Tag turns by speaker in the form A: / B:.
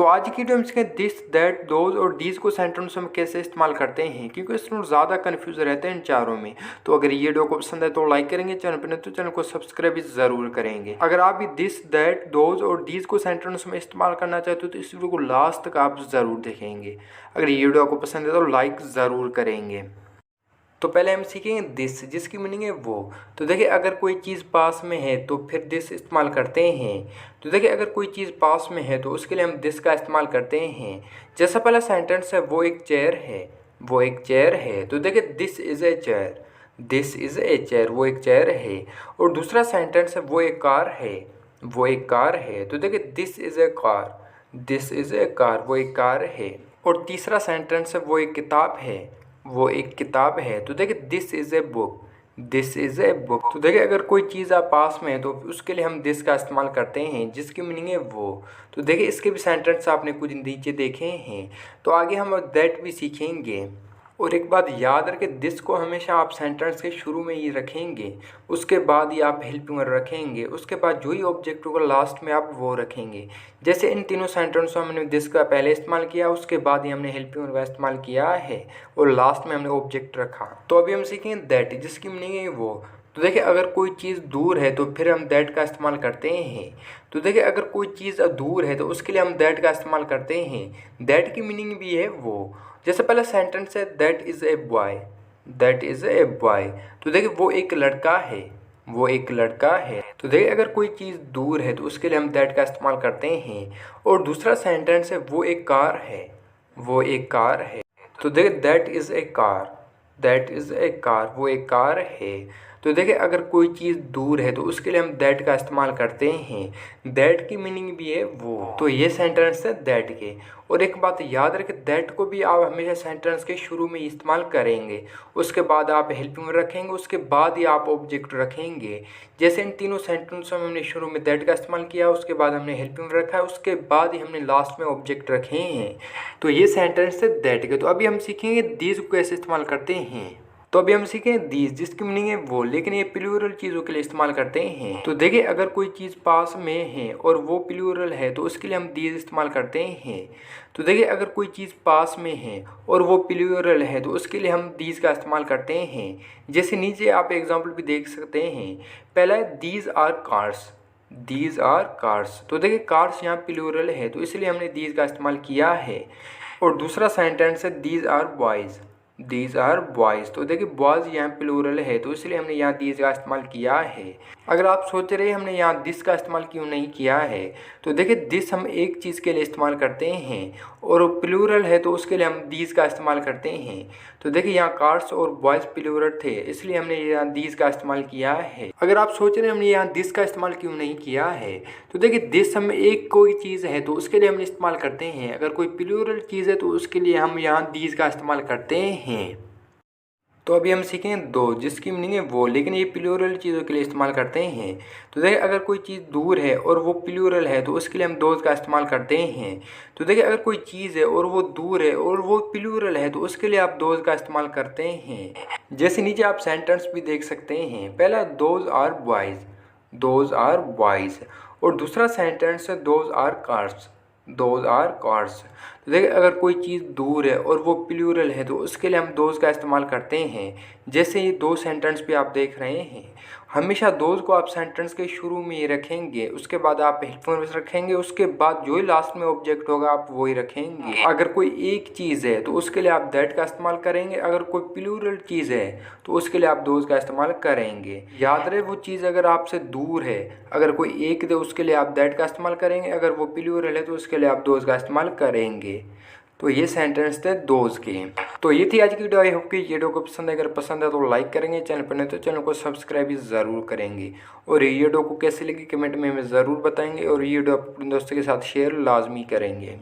A: तो आज की वीडियो में सीखेंगे दिस, दैट, दोज और दीज को सेंटेंस में कैसे इस्तेमाल करते हैं, क्योंकि इसमें ज़्यादा कन्फ्यूज रहते हैं इन चारों में। तो अगर ये वीडियो को पसंद है तो लाइक करेंगे, चैनल पर नहीं तो चैनल को सब्सक्राइब भी ज़रूर करेंगे। अगर आप भी दिस, दैट, दोज और दीज को सेंटेंस में इस्तेमाल करना चाहते हो तो इस वीडियो को लास्ट तक आप ज़रूर देखेंगे। अगर ये वीडियो आपको पसंद है तो लाइक ज़रूर करेंगे। तो पहले हम सीखेंगे दिस, जिसकी मीनिंग है वो। तो देखिए अगर कोई चीज़ पास में है तो फिर दिस इस्तेमाल करते हैं। तो देखिए अगर कोई चीज़ पास में है तो उसके लिए हम दिस का इस्तेमाल करते हैं। जैसा पहला सेंटेंस है वो एक चेयर है, वो एक चेयर है। तो देखिए this is a chair, this is a chair, वो एक चेयर है। और दूसरा सेंटेंस है वो एक कार है, वो एक कार है। तो देखिए this is a car, this is a car, वो एक कार है। और तीसरा सेंटेंस है वो एक किताब है, वो एक किताब है। तो देखिए this is a book, this is a book. तो देखिए अगर कोई चीज़ आप पास में है तो उसके लिए हम दिस का इस्तेमाल करते हैं, जिसकी मीनिंग है वो। तो देखिए इसके भी सेंटेंस आपने कुछ नीचे देखे हैं। तो आगे हम दैट भी सीखेंगे। और एक बात याद रखें, दिस को हमेशा आप सेंटेंस के शुरू में ही रखेंगे, उसके बाद ही आप हेल्पिंग वर्ब रखेंगे, उसके बाद जो ही ऑब्जेक्ट होगा लास्ट में आप वो रखेंगे। जैसे इन तीनों सेंटेंसों में हमने दिस का पहले इस्तेमाल किया, उसके बाद ही हमने हेल्पिंग वर्ब का इस्तेमाल किया है और लास्ट में हमने ऑब्जेक्ट रखा। तो अभी हम सीखेंगे दैट, जिसकी मीनिंग है वो। तो देखिए अगर कोई चीज़ दूर है तो फिर हम दैट का इस्तेमाल करते हैं। तो देखिए अगर कोई चीज़ दूर है तो उसके लिए हम दैट का इस्तेमाल करते हैं। दैट की मीनिंग भी है वो। जैसे पहला सेंटेंस है that is a boy, that is a boy. तो देखिए वो एक लड़का है, वो एक लड़का है। तो देखिए अगर कोई चीज़ दूर है तो उसके लिए हम दैट का इस्तेमाल करते हैं। और दूसरा सेंटेंस है वो एक कार है, वो एक कार है। तो देखिए that is a car, that is a car, वो एक कार है। तो देखिए अगर कोई चीज़ दूर है तो उसके लिए हम दैट का इस्तेमाल करते हैं। दैट की मीनिंग भी है वो। तो ये सेंटेंस है दैट के। और एक बात याद रखें, दैट को भी आप हमेशा सेंटेंस के शुरू में इस्तेमाल करेंगे, उसके बाद आप हेल्पिंग रखेंगे, उसके बाद ही आप ऑब्जेक्ट रखेंगे। जैसे इन तीनों सेंटेंसों में हमने शुरू में दैट का इस्तेमाल किया, उसके बाद हमने हेल्पिंग रखा है, उसके बाद ही हमने लास्ट में ऑब्जेक्ट रखे हैं। तो ये सेंटेंस है दैट के। तो अभी हम सीखेंगे दीज को कैसे इस्तेमाल करते हैं। तो अभी हम सीखेंगे दीज, जिसकी मीनिंग है वो, लेकिन ये प्लूरल चीज़ों के लिए इस्तेमाल करते हैं। तो देखिए अगर कोई चीज़ पास में है और वो प्लूरल है तो उसके लिए हम दीज इस्तेमाल करते हैं। तो देखिए अगर कोई चीज़ पास में है और वो प्लूरल है तो उसके लिए हम दीज का इस्तेमाल करते हैं। जैसे नीचे आप एग्जाम्पल भी देख सकते हैं। पहला है these are cars, these are cars. तो देखिए कार्स यहाँ प्लूरल है तो इसलिए हमने दीज का इस्तेमाल किया है। और दूसरा सेंटेंस है these are boys, these are boys. तो देखिए बॉयज़ यहाँ प्लूरल है तो इसलिए हमने यहाँ दीज का इस्तेमाल किया है। अगर आप सोच रहे हैं हमने यहाँ दिस का इस्तेमाल क्यों नहीं किया है, तो देखिए दिस हम एक चीज़ के लिए इस्तेमाल करते हैं और प्लूरल है तो उसके लिए हम दीज का इस्तेमाल करते हैं। तो देखिए यहाँ कार्स और बॉयज़ प्लूरल थे इसलिए हमने यहाँ दीज का इस्तेमाल किया है। अगर आप सोच रहे हैं हमने यहाँ दिस का इस्तेमाल क्यों नहीं किया है, तो देखिए दिस हम एक कोई चीज़ है तो उसके लिए हम इस्तेमाल करते हैं। अगर कोई प्लूरल चीज़ है तो उसके लिए हम यहाँ दीज का इस्तेमाल करते हैं। तो अभी हम सीखेंगे दो, जिसकी मीनिंग है वो, लेकिन ये प्लूरल चीज़ों के लिए इस्तेमाल करते हैं। तो देखिए अगर कोई चीज़ दूर है और वो प्लूरल है तो उसके लिए हम दोज का इस्तेमाल करते हैं। तो देखिए अगर कोई चीज़ है और वो दूर है और वो प्लूरल है तो उसके लिए आप दोज का इस्तेमाल करते हैं। जैसे नीचे आप सेंटेंस भी देख सकते हैं। पहला those are boys, those are boys. और दूसरा सेंटेंस है those are cars, those are cars. तो देखिए अगर कोई चीज़ दूर है और वो प्लूरल है तो उसके लिए हम दोज का इस्तेमाल करते हैं। जैसे ये दो सेंटेंस भी आप देख रहे हैं। हमेशा दोज को आप सेंटेंस के शुरू में ही रखेंगे, उसके बाद आप हेल्पिंग वर्ब रखेंगे, उसके बाद जो ही लास्ट में ऑब्जेक्ट होगा आप वो ही रखेंगे। अगर कोई एक चीज़ है तो उसके लिए आप दैट का इस्तेमाल करेंगे। अगर कोई प्लूरल चीज़ है तो उसके लिए आप दोज का इस्तेमाल करेंगे। याद रहे वो चीज़ अगर आपसे दूर है, अगर कोई एक दे उसके लिए आप दैट का इस्तेमाल करेंगे, अगर वो प्लूरल है तो उसके लिए आप दोज का इस्तेमाल करेंगे। तो ये सेंटेंस थे दोज के। तो ये थी आज की वीडियो। आई होप कि ये वीडियो को पसंद है, अगर पसंद है तो लाइक करेंगे, चैनल पर नहीं तो चैनल को सब्सक्राइब भी ज़रूर करेंगे। और ये वीडियो को कैसे लगी कमेंट में हमें ज़रूर बताएंगे और ये वीडियो अपने दोस्तों के साथ शेयर लाजमी करेंगे।